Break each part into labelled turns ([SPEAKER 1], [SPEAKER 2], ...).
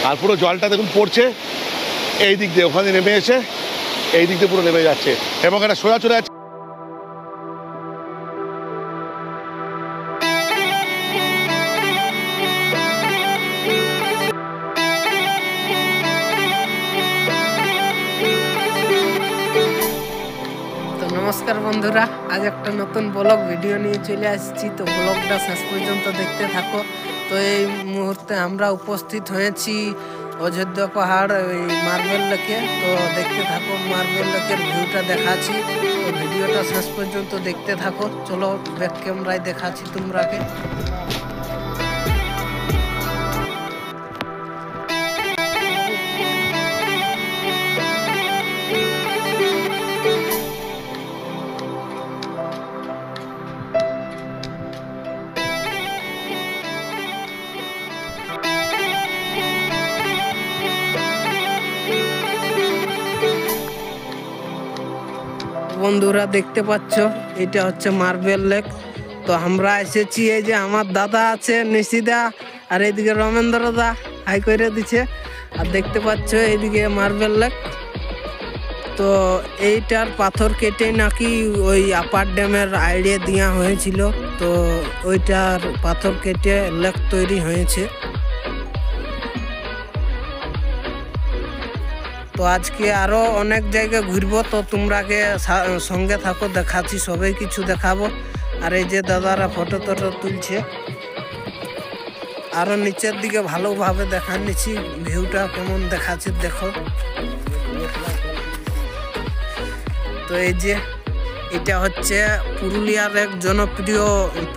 [SPEAKER 1] আর পুরো জলটা দেখুন পড়ছে এই দিক দিয়ে, ওখানে নেমে এসে এই দিক দিয়ে পুরো নেমে যাচ্ছে এবং এটা সোজা চলে যাচ্ছে।
[SPEAKER 2] নমস্কার বন্ধুরা, আজ একটা নতুন ব্লগ ভিডিও নিয়ে চলে আসছি। তো ব্লগটা শেষ পর্যন্ত দেখতে থাকো। তো এই মুহূর্তে আমরা উপস্থিত হয়েছি অযোধ্যা পাহাড় ওই মার্বেল লেকে। তো দেখতে থাকো, মার্বেল লেকের ভিউটা দেখাচ্ছি। তো ভিডিওটা শেষ পর্যন্ত দেখতে থাকো। চলো ব্যাক ক্যামেরায় দেখাচ্ছি তোমরাকে। বন্ধুরা দেখতে পাচ্ছ, এটা হচ্ছে মার্বেল লেক। তো আমরা এসেছি, এই যে আমার দাদা আছে নিশিদা, আর এইদিকে রমেন্দ্র দা হাই করে দিচ্ছে। আর দেখতে পাচ্ছ এইদিকে মার্বেল লেক। তো এইটার পাথর কেটে নাকি ওই আপার ড্যামের আইডিয়া দেওয়া হয়েছিল। তো ওইটার পাথর কেটে লেক তৈরি হয়েছে। তো আজকে আরো অনেক জায়গা ঘুরবো, তো তোমরাকে সঙ্গে থাকো, দেখাচ্ছি, সবাই কিছু দেখাবো। আর এই যে দাদারা ফটো টটো তুলছে, আরো নিচের দিকে ভালোভাবে দেখা নিচ্ছি ভিউটা কেমন দেখাচ্ছে দেখো। তো এই যে এটা হচ্ছে পুরুলিয়ার এক জনপ্রিয়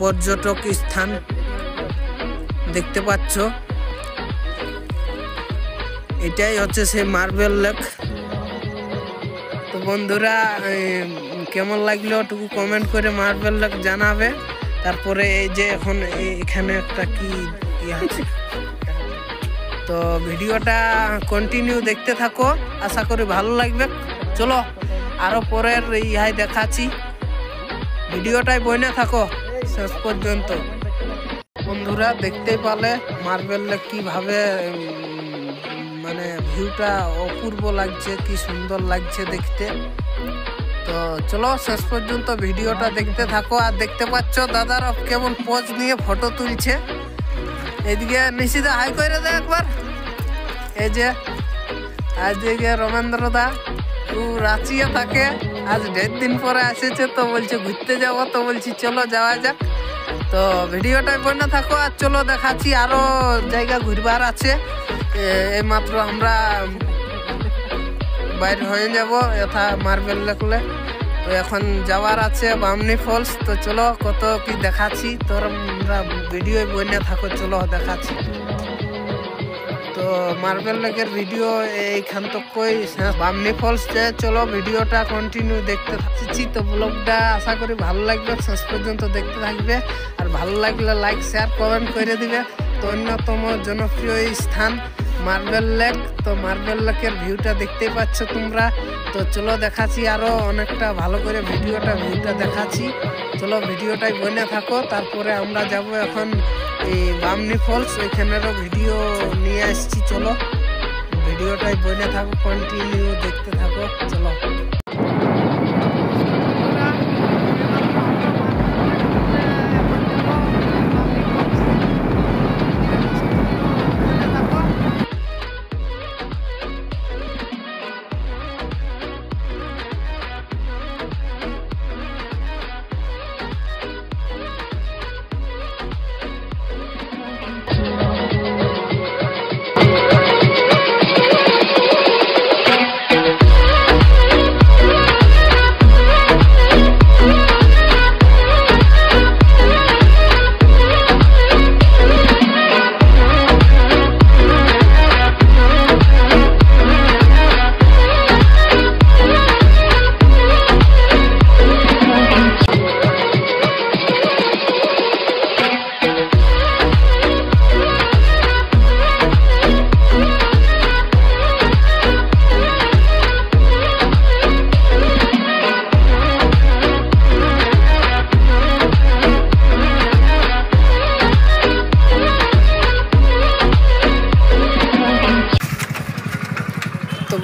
[SPEAKER 2] পর্যটক স্থান, দেখতে পাচ্ছ। এটাই হচ্ছে সেই মার্বেল লেক। তো বন্ধুরা কেমন লাগলো টুকু কমেন্ট করে মার্বেল লেক জানাবে। তারপরে এই যে এখন এখানে একটা কি আছে, তো ভিডিওটা কন্টিনিউ দেখতে থাকো, আশা করি ভালো লাগবে। চলো আরো পরের ইহাই দেখাচ্ছি, ভিডিওটাই বইনে থাকো শেষ পর্যন্ত। বন্ধুরা দেখতেই পালে মার্বেল লেক কিভাবে মানে ভিউটা অপূর্ব লাগছে, কি সুন্দর লাগছে দেখতে। তো চলো শেষ পর্যন্ত ভিডিওটা দেখতে থাকো। আর দেখতে পাচ্ছ দাদারা কেমন পোজ নিয়ে ফটো তুলছে। এইদিকে নিশিদা হাই করে দে একবার। এই যে আজকে রমেন্দ্র দা ও রাঁচিয়ে থাকে, আজ 1.5 দিন পরে এসেছে। তো বলছে ঘুরতে যাবো, তো বলছি চলো যাওয়া যাক। তো ভিডিওটাই বনে থাকো। আর চলো দেখাচ্ছি, আরো জায়গা ঘুরবার আছে। এই মাত্র আমরা বাইরে হয়ে যাব যথা মার্বেল লেকলে। তো এখন যাওয়ার আছে বামনি ফলস। তো চলো কত কি দেখাচ্ছি, তোমরা ভিডিও বনে থাকো, চলো দেখাচ্ছি। তো মার্বেল লেকের ভিডিও এইখান তো কই বামনি ফলস যে, চলো ভিডিওটা কন্টিনিউ দেখতে থাকছি। তো ব্লগটা আশা করি ভালো লাগবে, শেষ পর্যন্ত দেখতে থাকবে। আর ভালো লাগলে লাইক শেয়ার কমেন্ট করে দিবে। তো অন্যতম জনপ্রিয় স্থান মার্বেল লেক। তো মার্বেল লেকের ভিউটা দেখতেই পাচ্ছ তোমরা। তো চলো দেখাচ্ছি, আরো অনেকটা ভালো করে ভিউটা দেখাচ্ছি। চলো ভিডিওটাই বনে থাকো। তারপরে আমরা যাব এখন এই বামনি ফলস, ওইখানেরও ভিডিও নিয়ে আসছি। চলো ভিডিওটাই বনে থাকো, কন্টিনিউ দেখতে থাকো। চলো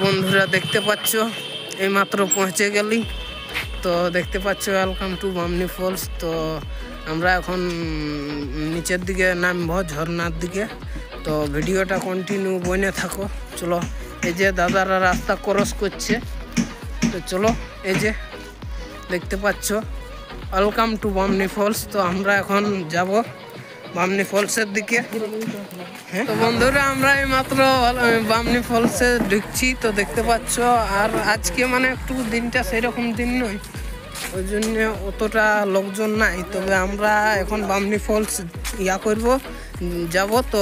[SPEAKER 2] বন্ধুরা দেখতে পাচ্ছ এইমাত্র পৌঁছে গেলি। তো দেখতে পাচ্ছ ওয়েলকাম টু বামনি ফলস। তো আমরা এখন নিচের দিকে নামবো ঝর্ণার দিকে। তো ভিডিওটা কন্টিনিউ বনে থাকো। চলো, এই যে দাদারা রাস্তা ক্রস করছে। তো চলো, এই যে দেখতে পাচ্ছ ওয়েলকাম টু বামনি ফলস। তো আমরা এখন যাব বামনি ফলসের দিকে। তো বন্ধুরা আমরা এই মাত্র বামনি ফলসে ঢুকছি। তো দেখতে পাচ্ছ, আর আজকে মানে একটু দিনটা সেরকম দিন নয়, ওই জন্য অতটা লোকজন নাই। তবে আমরা এখন বামনি ফলস করব, যাব। তো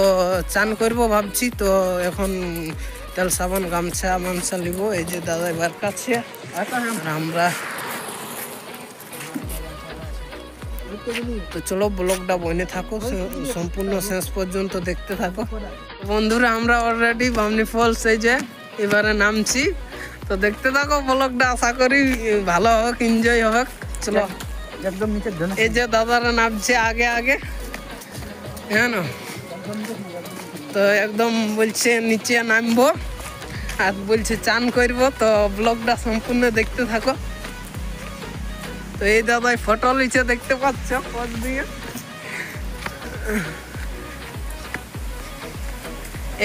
[SPEAKER 2] চান করব ভাবছি। তো এখন তেল সাবান গামছা মামছা নিব। এই যে দাদা এবার কাছে, আর আমরা তো চলো ব্লগটা বনে থাকো, সম্পূর্ণ শেষ পর্যন্ত দেখতে থাকো। বন্ধুরা আমরা অলরেডি বামনি ফলস এই যে এবারে নামছি। তো দেখতে থাকো ব্লগটা, আশা করি ভালো হোক, এনজয় হোক। চলো,
[SPEAKER 3] একদম নিচে
[SPEAKER 2] এই যে দাদারা নামছে আগে আগে, হ্যাঁ না? তো একদম বলছে নিচে নামবো আর বলছে চান করবো। তো ব্লগটা সম্পূর্ণ দেখতে থাকো। তো এই দাদাই ফটো লিচে দেখতে পাচ্ছ পথ দিয়ে।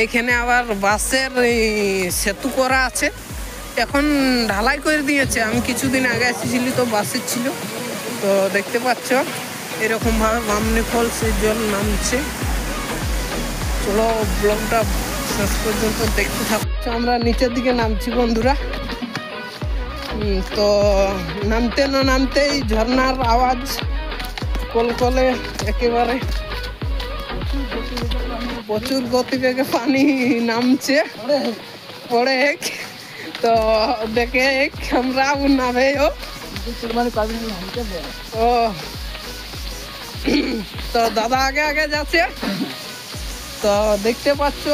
[SPEAKER 2] এইখানে আবার বাসের সেতু করা আছে, এখন ঢালাই করে দিয়েছে। আমি কিছুদিন আগে এসেছিলি তো বাসের ছিল। তো দেখতে পাচ্ছ এরকম ভাবে বামনি ফলস জল নামছে। চলো ব্লগটা শেষ পর্যন্ত দেখতে থাকছো। আমরা নিচের দিকে নামছি বন্ধুরা। তো নামতে না নামতেই ঝর্ণার আওয়াজ কলকলে একেবারে প্রচুর গতিবেগে পানি নামছে পড়ে। তো দেখে আমরা নামে ও তো দাদা আগে আগে যাচ্ছে। তো দেখতে পাচ্ছ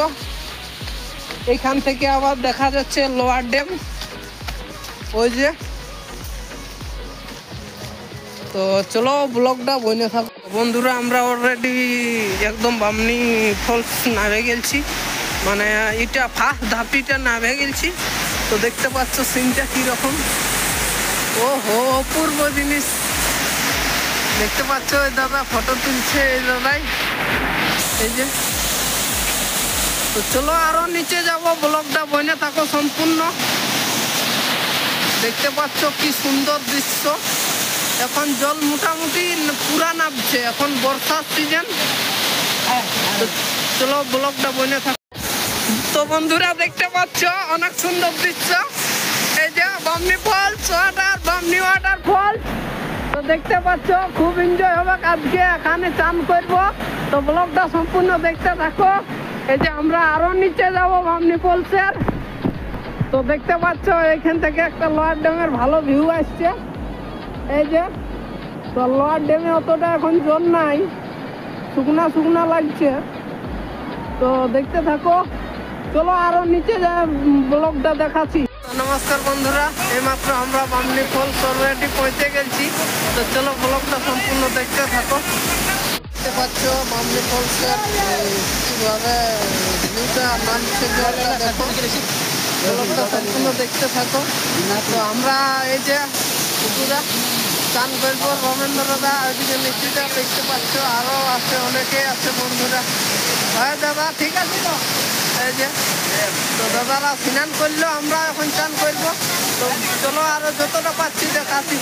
[SPEAKER 2] এইখান থেকে আবার দেখা যাচ্ছে লোয়ার ড্যাম, ওই যে। তো চলো ব্লগটা বনে থাকো বন্ধুরা। আমরা অলরেডি একদম বামনি ফলস নামে গেছি, মানে এটা ফার্স্ট ধাপিটা নামে গেছি। তো দেখতে পাচ্ছ সিনটা কিরকম, ও হো অপূর্ব জিনিস দেখতে পাচ্ছ। ওই দাদা ফটো তুলছে, এই দাদাই, এই যে। তো চলো আরো নিচে যাব, ব্লগটা বনে থাকো সম্পূর্ণ দেখতে পাচ্ছ কি সুন্দর দৃশ্য। এখন জল মোটামুটি পুরা নামছে, এখন বর্ষার সিজন। চলো ব্লগটা বনে থাকো। তো বন্ধুরা দেখতে পাচ্ছ অনেক সুন্দর দৃশ্য, এই যে Bamni falls water, Bamni water falls. তো দেখতে পাচ্ছ খুব এনজয় হবে আজকে, এখানে চান করবো। তো ব্লগটা সম্পূর্ণ দেখতে থাকো। এই যে আমরা আরো নিচে যাব বামনি ফলসের। তো দেখতে পাচ্ছ এখান থেকে একটা লোয়ার ড্যামের ভালো ভিউ আসছে, এই যে। তো লোয়ার ড্যামে অতটা এখন জল নাই, শুকনা শুকনা লাগছে। তো দেখতে থাকো, চলো আরো নিচে যা ব্লগটা দেখাচ্ছি। নমস্কার বন্ধুরা, এইমাত্র আমরা বামনি ফলস অলরেডি পৌঁছে গেছি। তো চলো ব্লগটা সম্পূর্ণ দেখতে থাকো। দেখতে পাচ্ছ বামনি ফলসের কিভাবে ভিউটা নামছে, জলটা দেখো। ব্লগটা সম্পূর্ণ দেখতে থাকো। তো আমরা এই যে পুকুরা চান করবো, রমেন্দ্র দাদা ওইদিকে নিচুটা দেখতে পাচ্ছ, আরও আছে, অনেকে আছে বন্ধুরা। হ্যাঁ দাদা ঠিক আছে। তো এই যে তো দাদারা স্নান করলো, আমরা এখন চান করবো। তো চলো আরো যতটা পাচ্ছি দেখাচ্ছি।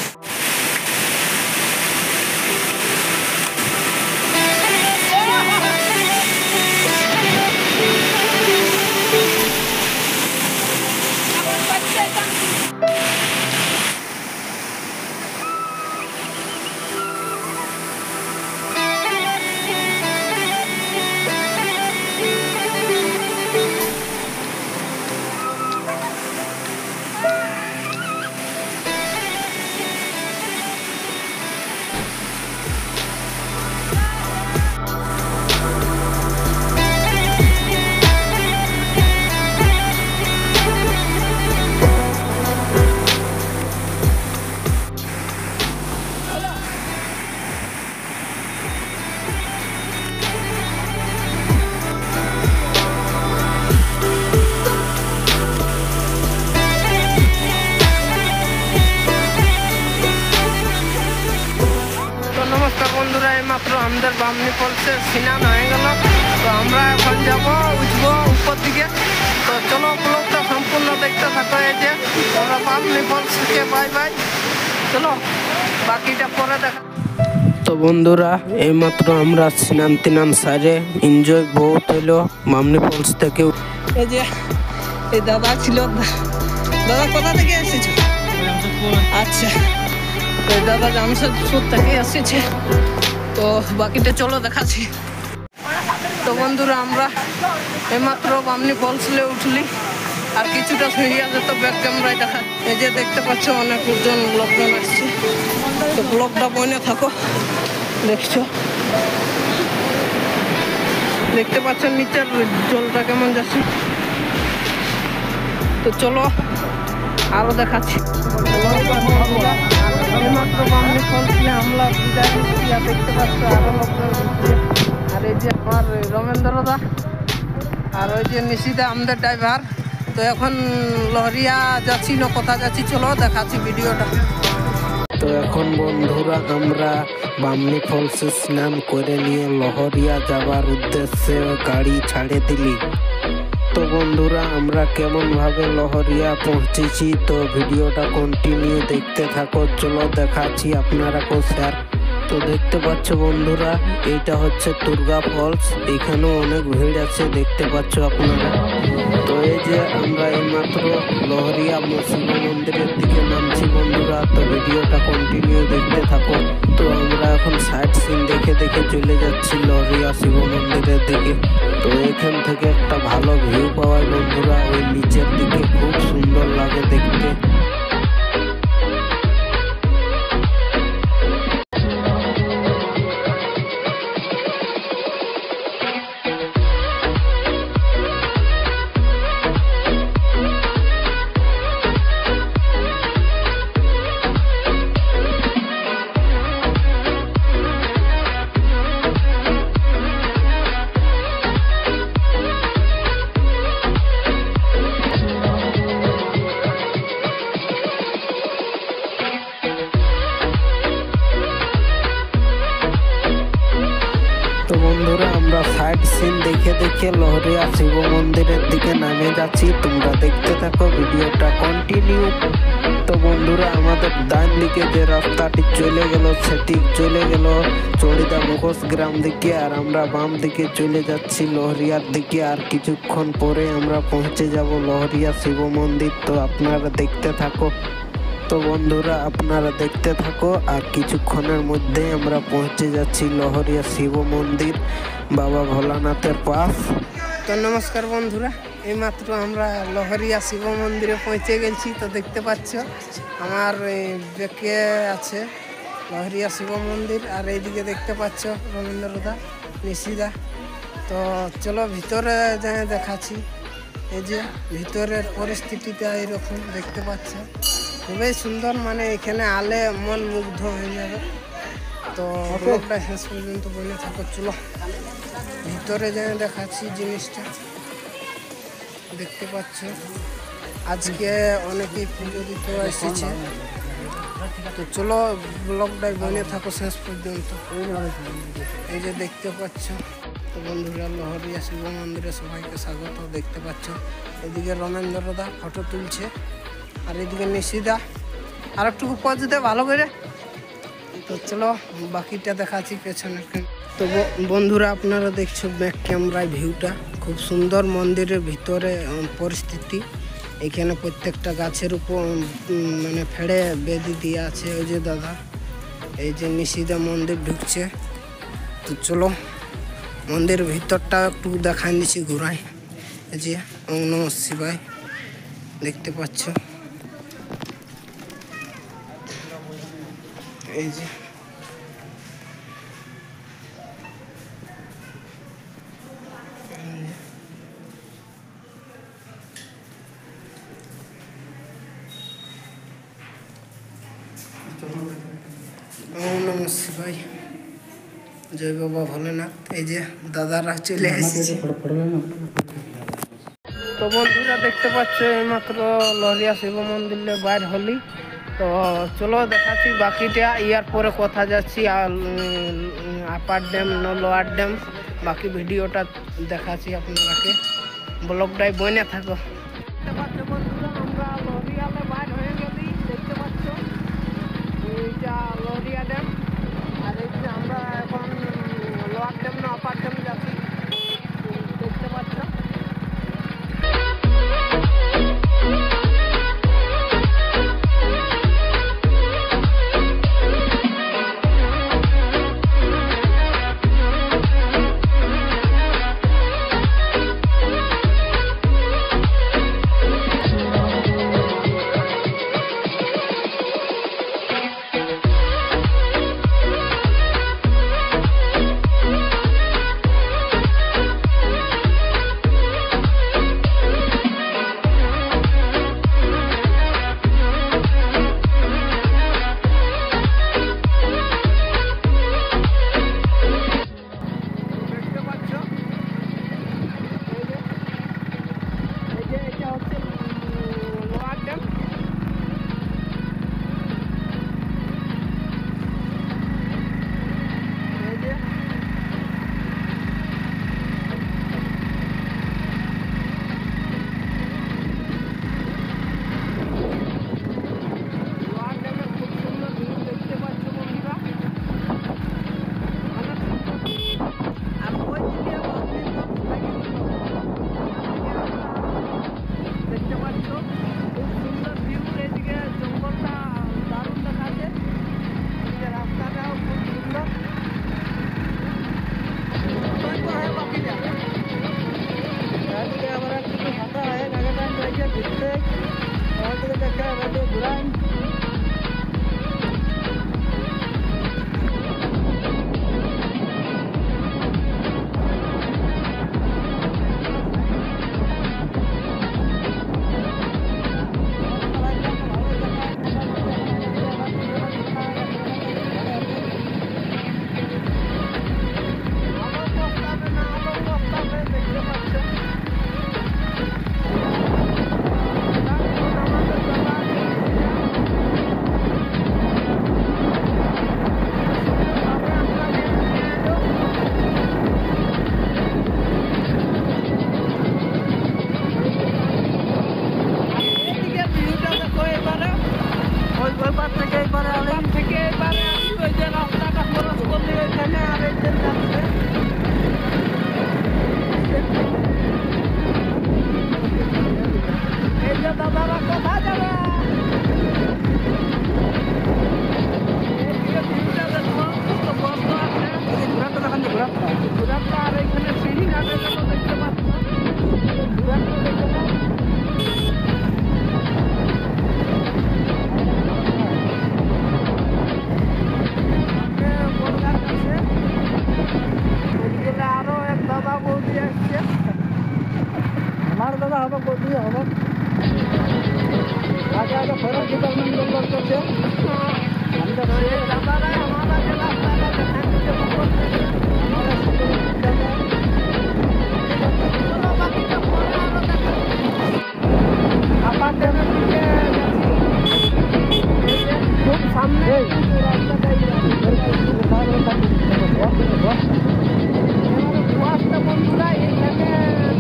[SPEAKER 2] বামনি ফলসে স্নান হয়ে গেল। তো আমরা এখন যাব উঠবো উপর দিকে। তো চলো ব্লগটা সম্পূর্ণ দেখতে থাকো। এই যে আমরা বামনি ফলস থেকে বাই বাই, চলো বাকিটা পরে দেখা। তো বন্ধুরা এইমাত্র আমরা স্নান তিনান সারে এনজয় বহুত হইলো বামনি ফলস থেকে। এই যে এই দাদা ছিল, দাদা কোথা থেকে এসেছো? আচ্ছা, তো দাদা জামশেদপুর থেকে এসেছে। তো বাকিটা চলো দেখাচ্ছি। তো বন্ধুরা আমরা এইমাত্র বামনি ফলসে উঠলি, আর কিছুটা শুয়ে আছে তো ব্যাক ক্যামেরায় দেখা। এই যে দেখতে পাচ্ছ অনেকজন লোকজন আসছে। তো ব্লগটা বনে থাকো, দেখছো দেখতে পাচ্ছ নিচের জলটা কেমন যাচ্ছে। তো চলো আরো দেখাচ্ছি। এইমাত্র বামনি ফলসে আমরা বিদায় নিচ্ছি, আর দেখতে পাচ্ছ আরো লোকজন ঘুরছে। আর এই যে আমার রমেন্দ্র দা, আর ওই যে নিশিদা আমাদের ড্রাইভার। তো এখন লহরিয়া যাচ্ছি না কোথা যাচ্ছি চলো দেখাচ্ছি ভিডিওটা। তো এখন বন্ধুরা আমরা বামনি ফলসে স্নান করে নিয়ে লহরিয়া যাবার উদ্দেশ্যে গাড়ি ছাড়ে দিলি। তো বন্ধুরা আমরা কেমন ভাবে লহরিয়া পৌঁছেছি, তো ভিডিওটা কন্টিনিউ দেখতে থাকো। চলো দেখাচ্ছি আপনারাকেও শেয়ার। তো দেখতে পাচ্ছ বন্ধুরা এইটা হচ্ছে দুর্গা ফলস, এখানেও অনেক ভিড় আছে দেখতে পাচ্ছ আপনারা। তো এই যে আমরা এইমাত্র লহরিয়া শিব মন্দিরের দিকে নামছি বন্ধুরা। তো ভিডিওটা কন্টিনিউ দেখতে থাকো। তো আমরা এখন সাইড সিন দেখে দেখে চলে যাচ্ছি লহরিয়া শিব মন্দিরের দিকে। তো এখান থেকে একটা ভালো ভিউ পাওয়ায় বন্ধুরা, ওই নিচের দিকে খুব সুন্দর লাগে দেখতে। তো বন্ধুরা আমরা সাইড সিন দেখে দেখে লহরিয়া শিব মন্দিরের দিকে নামে যাচ্ছি, তোমরা দেখতে থাকো ভিডিওটা কন্টিনিউ। তো বন্ধুরা আমাদের ডান দিকে যে রাস্তাটি চলে গেল সেটি চলে গেল চড়িদা মুখোশ গ্রাম দিকে, আর আমরা বাম দিকে চলে যাচ্ছি লহরিয়ার দিকে। আর কিছুক্ষণ পরে আমরা পৌঁছে যাব লহরিয়া শিব মন্দির। তো আপনারা দেখতে থাকো। তো বন্ধুরা আপনারা দেখতে থাকো, আর কিছুক্ষণের মধ্যে আমরা পৌঁছে যাচ্ছি লহরিয়া শিব মন্দির বাবা ভোলানাথের পাশ। তো নমস্কার বন্ধুরা, এইমাত্র আমরা লহরিয়া শিব মন্দিরে পৌঁছে গেছি। তো দেখতে পাচ্ছ আমার বেঁকে আছে লহরিয়া শিব মন্দির, আর এইদিকে দেখতে পাচ্ছ রবীন্দ্রদা নিশিদা। তো চলো ভিতরে যাই দেখাচ্ছি। এই যে ভিতরের পরিস্থিতিটা এরকম দেখতে পাচ্ছ, খুবই সুন্দর, মানে এখানে আলে মন মুগ্ধ হয়ে যাবে। তো ব্লগটা শেষ পর্যন্ত বলে থাকো। চলো ভিতরে যাই দেখাচ্ছি জিনিসটা। দেখতে পাচ্ছ আজকে অনেকেই পুজো দিতে এসেছে। তো চলো ব্লগটাই বলে থাকো শেষ পর্যন্ত। এই যে দেখতে পাচ্ছ, তো বন্ধুরা লহরিয়া শিব মন্দিরে সবাইকে স্বাগত। দেখতে পাচ্ছ এদিকে রমেন্দ্রদা ফটো তুলছে, আর এদিকে নিশিদা আর একটু পজ দে ভালো করে। তো চলো বাকিটা দেখাচ্ছি পেছনের। তো বন্ধুরা আপনারা দেখছো ব্যাক ক্যামেরায় ভিউটা খুব সুন্দর। মন্দিরের ভিতরে পরিস্থিতি এখানে প্রত্যেকটা গাছের উপর মানে ফেড়ে বেদি দিয়ে আছে। ওই যে দাদা এই যে নিশিদা মন্দির ঢুকছে। তো চলো মন্দিরের ভিতরটা একটু দেখাই দিচ্ছি ঘুরাই। এই যে ওম নমঃ শিবায় দেখতে পাচ্ছ। এই যে ওম নমঃ শিবায়, জয় বাবা ভোলেনাথ। এই যে দাদারা চলে এসেছে। তো বন্ধুরা দেখতে পাচ্ছ এইমাত্র লহরিয়া শিব মন্দিরে বাইর হলি। তো চলো দেখাচ্ছি বাকিটা, ইয়ার পরে কথা যাচ্ছি আপার ড্যাম লোয়ার ড্যাম, বাকি ভিডিওটা দেখাচ্ছি আপনাকে, ব্লগটাই বইনে থাকো। দেখতে পাচ্ছ বন্ধুরা, আমরা লরিয়ালে বাইর হয়ে গেলি, দেখতে পাচ্ছ এইটা লরিয়া ড্যাম, আর এই যে আমরা এখন লোয়ার ড্যাম না আপার ড্যাম যাচ্ছি, দেখতে পাচ্ছ। আমার দাদা হবে বৌদি হবে আগে আগে ফেরত ডিপার্টমেন্ট নম্বর করছে আমি তো দাদারাই আমাদের রাস্তাটা দেখান দিতে আপার ড্যামের দিকে খুব সামনে রাস্তাটাই কুয়াশটা বন্ধুরা এখানে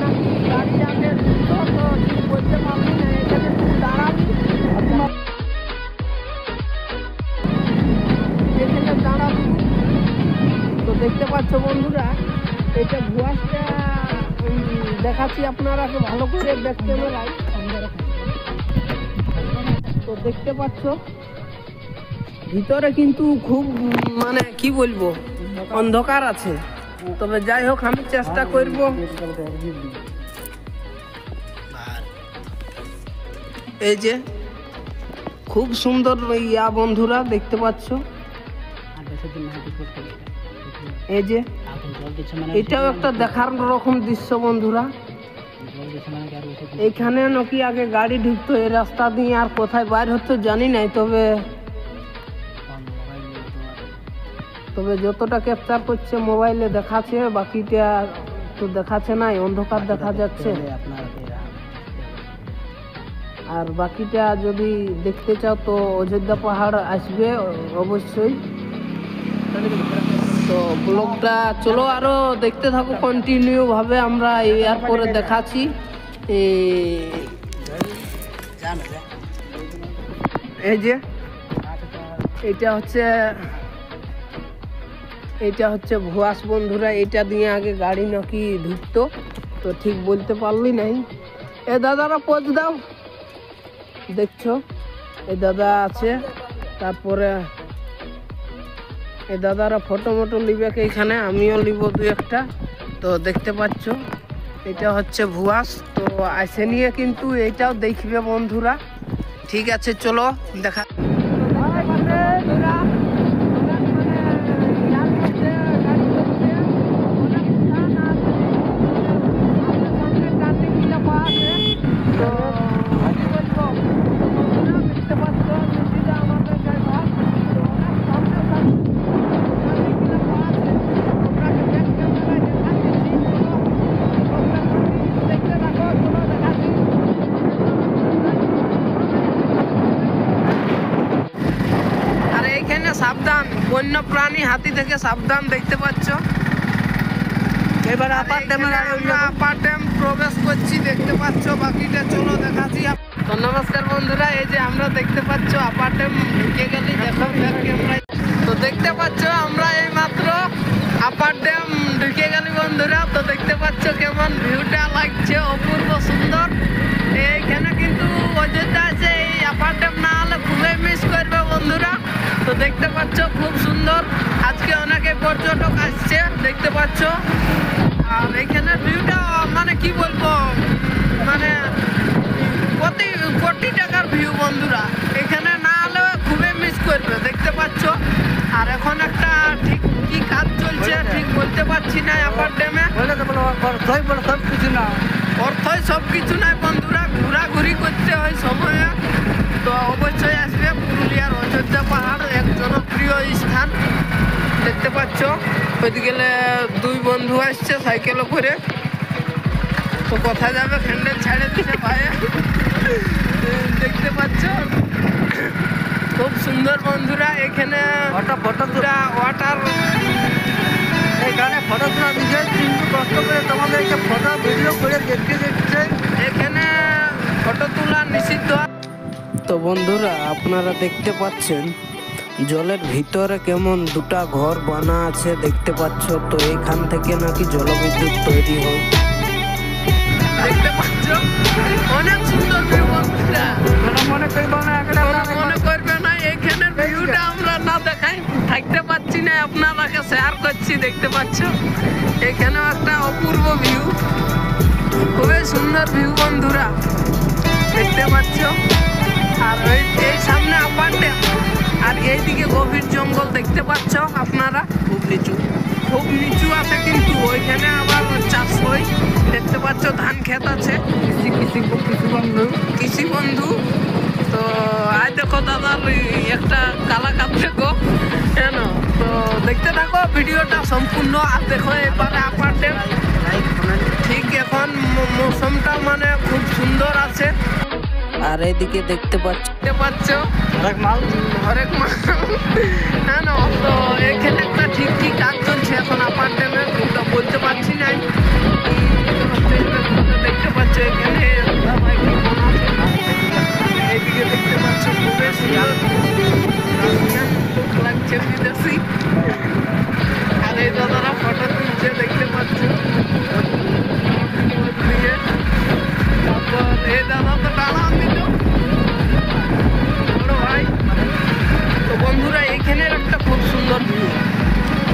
[SPEAKER 2] নাকি গাড়ি যাবে তো ঠিক বলতে পারবি না, এখানে দাঁড়াবি এখানে দাঁড়াবি। তো দেখতে পাচ্ছ বন্ধুরা এটা কুয়াশটা দেখাচ্ছি আপনারা ভালো করে ব্যাক ক্যামেরায়। তো দেখতে পাচ্ছ ভিতরে কিন্তু খুব মানে কি বলবো অন্ধকার আছে, তবে যাই হোক আমি চেষ্টা করব। এই যে খুব সুন্দর ইয়া বন্ধুরা দেখতে পাচ্ছ, এই যে এটাও একটা দেখার রকম দৃশ্য বন্ধুরা। এইখানে নাকি আগে গাড়ি ঢুকতো এই রাস্তা দিয়ে, আর কোথায় বাইর হতো জানি নাই, তবে যতটা ক্যাপচার করছে মোবাইলে দেখাচ্ছে, বাকিটা তো দেখাচ্ছে নাই, অন্ধকার দেখা যাচ্ছে। আর বাকিটা যদি দেখতে চাও তো অযোধ্যা পাহাড় আসবে অবশ্যই। তো ব্লগটা চলো আরো দেখতে থাকো কন্টিনিউ ভাবে, আমরা এরপরে দেখাচ্ছি। এই যে এটা হচ্ছে ভুয়াস বন্ধুরা, এটা দিয়ে আগে গাড়ি নাকি ঢুকতো, তো ঠিক বলতে পারলি নাই। এ দাদারা পোজ দাও, দেখছো এই দাদা আছে, তারপরে এই দাদারা ফটো মটো নিবে এখানে, আমিও নিব দু একটা। তো দেখতে পাচ্ছ এটা হচ্ছে ভুয়াস, তো আসে নিয়ে কিন্তু এইটাও দেখবে বন্ধুরা। ঠিক আছে চলো দেখা। সাবধান, বন্য প্রাণী হাতি থেকে সাবধান, দেখতে পাচ্ছ। এবার আপার ড্যাম প্রবেশ করছি, দেখতে পাচ্ছ। বাকিটা চলো দেখাচ্ছি। তো নমস্কার বন্ধুরা, এই যে আমরা দেখতে পাচ্ছ আপার ড্যাম ঢুকে গেলি, দেখো ক্যামেরায়। তো দেখতে পাচ্ছ আমরা এই মাত্র আপার ড্যাম ঢুকে গেলি বন্ধুরা। তো দেখতে পাচ্ছ কেমন ভিউটা লাগছে, অপূর্ব সুন্দর। এইখানে কিন্তু অযোধ্যা আছে, এই আপার ড্যাম না হলে খুবই মিস করবে বন্ধুরা। তো দেখতে পাচ্ছ খুব সুন্দর, আজকে অনেকে পর্যটক আসছে, দেখতে পাচ্ছ। আর এখানে ভিউটা মানে কি বলবো, মানে কোটি টাকার ভিউ বন্ধুরা। এখানে না হলে খুবই মিস করবে, দেখতে পাচ্ছ। আর এখন একটা ঠিক কি কাজ চলছে ঠিক বলতে পারছি না আপার ড্যামে। অর্থই সব কিছু নাই বন্ধুরা, ঘোরাঘুরি করতে হয় সময়ে। তো অবশ্যই আসবে পুরুলিয়ার অযোধ্যা পাহাড়, এক জনপ্রিয় স্থান, দেখতে পাচ্ছ। ওইদিকে দুই বন্ধু আসছে সাইকেলে করে। তো কোথায় যাবে, হ্যান্ডেল ছেড়ে দিচ্ছে ভাইয়া, দেখতে পাচ্ছ। খুব সুন্দর বন্ধুরা, এখানে ওয়াটার এখানে ফটো তোলা দিচ্ছে, কিন্তু কষ্ট করে তোমাদেরকে ফটো ভিডিও করে দেখতে দেখছে। এখানে ফটো তোলা নিষিদ্ধ। তো বন্ধুরা আপনারা দেখতে পাচ্ছেন জলের ভিতরে কেমন দুটা ঘর বানা আছে, দেখতে পাচ্ছ। তো এখান থেকে নাকি জলবিদ্যুৎ তৈরি হয়, দেখতে পাচ্ছ। অনেক সুন্দর ভিউ বন্ধুরা, মনে করবে না এখানের ভিউটা আমরা না দেখাই থাকতে পাচ্ছি না, আপনারাকে শেয়ার করছি, দেখতে পাচ্ছ। এখানেও একটা অপূর্ব ভিউ, খুবই সুন্দর ভিউ বন্ধুরা, দেখতে পাচ্ছ। আর এই সামনে আপার ড্যাম, আর এইদিকে গভীর জঙ্গল, দেখতে পাচ্ছ আপনারা। খুব নিচু আছে, কিন্তু ওইখানে আবার চাষ হয়, দেখতে পাচ্ছ। ধান ক্ষেত আছে, কৃষি বন্ধু। তো আজ দেখো দাদার একটা কালাকাত দেখো কেন। তো দেখতে থাকো ভিডিওটা সম্পূর্ণ। আর দেখো এবারে আপার ড্যাম ঠিক এখন মৌসুমটা মানে খুব সুন্দর আছে। আর এইদিকে দেখতে পাচ্ছ হরেক মাল হ্যাঁ না। তো এখানে একটা ঠিক কাজ চলছে এখন আপার ড্যামে, বলতে পারছি না। দেখতে পাচ্ছ এখানে এইদিকে দেখতে পাচ্ছ খুবই সুন্দর লাগছে, বিদেশি। আর এই দাদারা ফটো তুলছে, দেখতে পাচ্ছ। তারপর এই দাদা তো টানা দিল ভাই। তো বন্ধুরা এখানের একটা খুব সুন্দর ভিউ,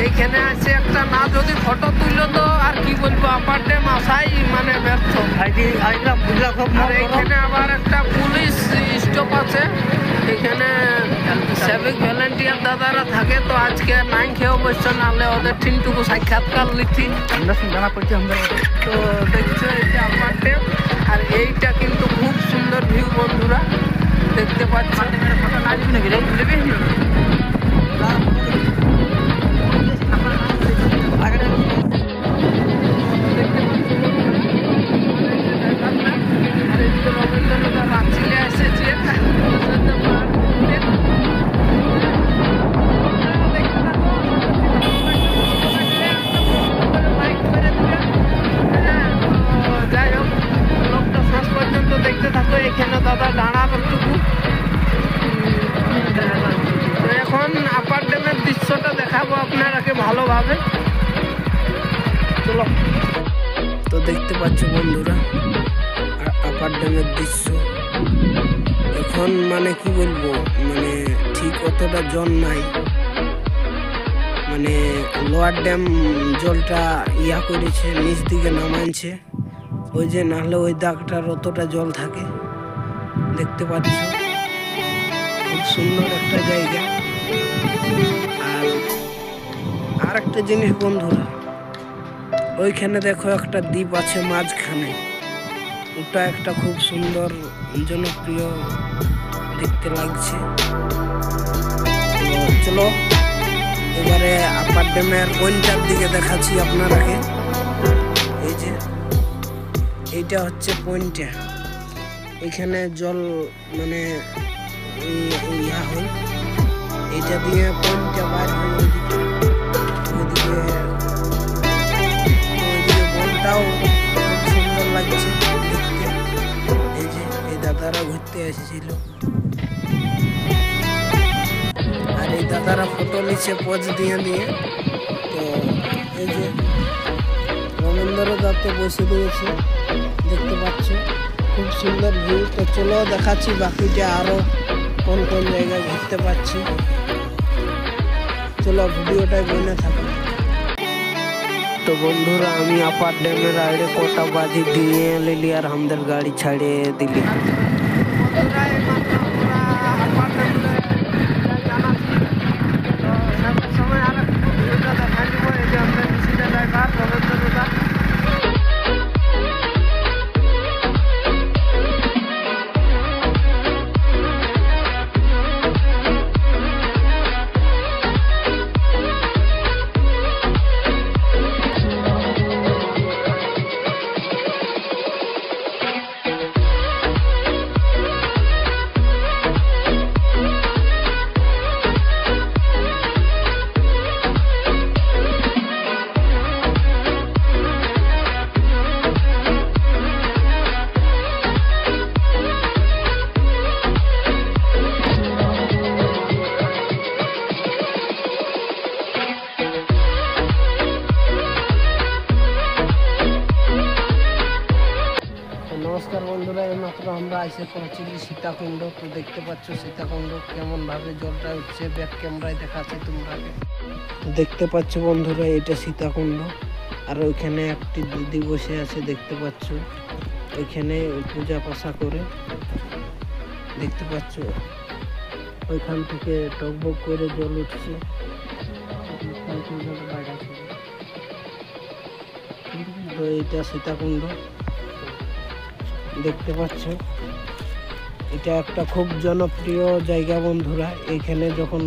[SPEAKER 2] এইখানে আছে একটা, না যদি ফটো তুললো তো আর কি বলবো, আপার ড্যাম আসাই মানে ব্যর্থ। আর এখানে আবার একটা পুলিশ স্টপ আছে, এখানে সিভিক ভলেন্টিয়ার দাদারা থাকে। তো আজকে নাই খেয়ে অবশ্য, নাহলে ওদের ঠিনটুকু সাক্ষাৎকার লিখি। তো দেখছো এটা আপার ড্যাম, আর এইটা কিন্তু খুব সুন্দর ভিউ বন্ধুরা, দেখতে পাচ্ছ। রবীন্দ্রনাথ রাঁচিলে দাদা দাঁড়ার টুকু। তো এখন আপার ড্যামের দৃশ্যটা দেখাবো আপনারাকে ভালোভাবে। চলো। তো দেখতে পাচ্ছ বন্ধুরা আপার ড্যামের দৃশ্য। এখন মানে কি বলবো, মানে ঠিক অতটা জল নাই, মানে লোয়ার ড্যাম জলটা ইয়া করেছে, নিচ দিকে নামাইছে, ওই যে নাহলে ওই দাগটার অতটা জল থাকে। দেখতে পাচ্ছ খুব সুন্দর একটা জায়গা। আর একটা জিনিস বন্ধুরা, ওইখানে দেখো একটা দ্বীপ আছে মাঝখানে, ওটা একটা খুব সুন্দর জনপ্রিয় দেখতে লাগছে। চলো এবারে আপার ড্যামের ওইটার দিকে দেখাচ্ছি আপনারাকে। এই যে এইটা হচ্ছে পয়েন্টটা, এখানে জল মানে ইয়া হয়, এইটা দিয়ে পয়েন্টটা বাইর হয় ওইদিকে। ওইদিকে বলটাও খুব সুন্দর লাগছে দেখতে। এই যে এই দাদারা ঘুরতে এসেছিল, আর এই দাদারা ফটো নিচ্ছে পোজ দিয়ে দিয়ে। তো এই যে রমেন্দ্র দাতে বসে দিয়েছে, দেখতে পাচ্ছ খুব সুন্দর ভিউ। তো চলো দেখাচ্ছি বাকিটা আরো কোন কোন জায়গায় ঘুরতে পাচ্ছি। চলো ভিডিওটাই বনে থাকো। তো বন্ধুরা আমি আপার ড্যামের আইডে কটা বাজি দিয়ে লিলি আর আমাদের গাড়ি ছাড়িয়ে দিলি। নমস্কার বন্ধুরা, এইমাত্র আমরা এসে পৌঁছেছি সীতাকুণ্ড। তো দেখতে পাচ্ছ সীতাকুণ্ড কেমন ভাবে জলটা উঠছে, ব্যাক ক্যামেরায় দেখাচ্ছি তোমরাকে। দেখতে পাচ্ছ বন্ধুরা এটা সীতাকুণ্ড, আর ওইখানে একটি দিদি বসে আছে দেখতে পাচ্ছ, ওইখানে পূজা পাশা করে। দেখতে পাচ্ছ ওইখান থেকে টকবক করে জল উঠছে। তো এইটা সীতাকুণ্ড দেখতে পাচ্ছ, এটা একটা খুব জনপ্রিয় জায়গা বন্ধুরা। এইখানে যখন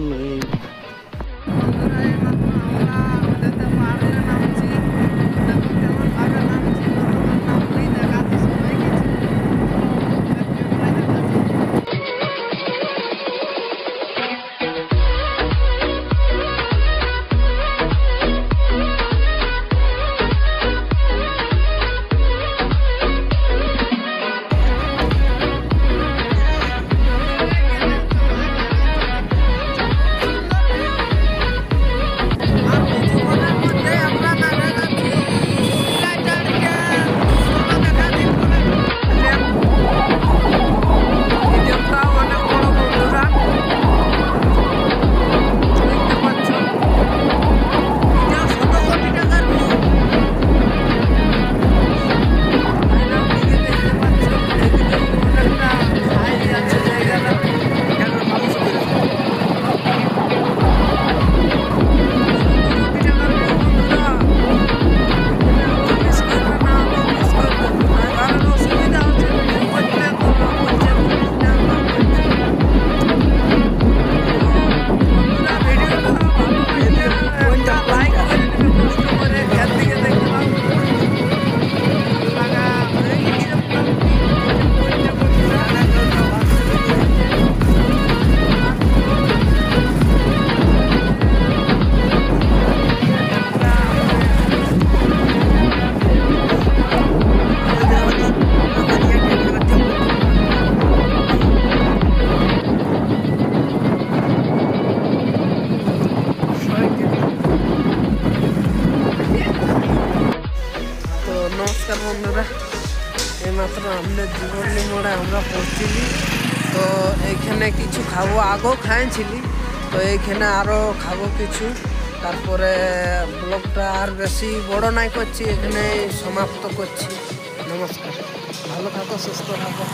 [SPEAKER 2] আমরা এইমাত্র আমাদের জীবনী মোড়ে আমরা পৌঁছিলি। তো এইখানে কিছু খাবো, আগেও খাইছিলি, তো এইখানে আরও খাবো কিছু। তারপরে ব্লগটা আর বেশি বড় নাই করছি, এখানে সমাপ্ত করছি। নমস্কার, ভালো থাকো, সুস্থ থাকো।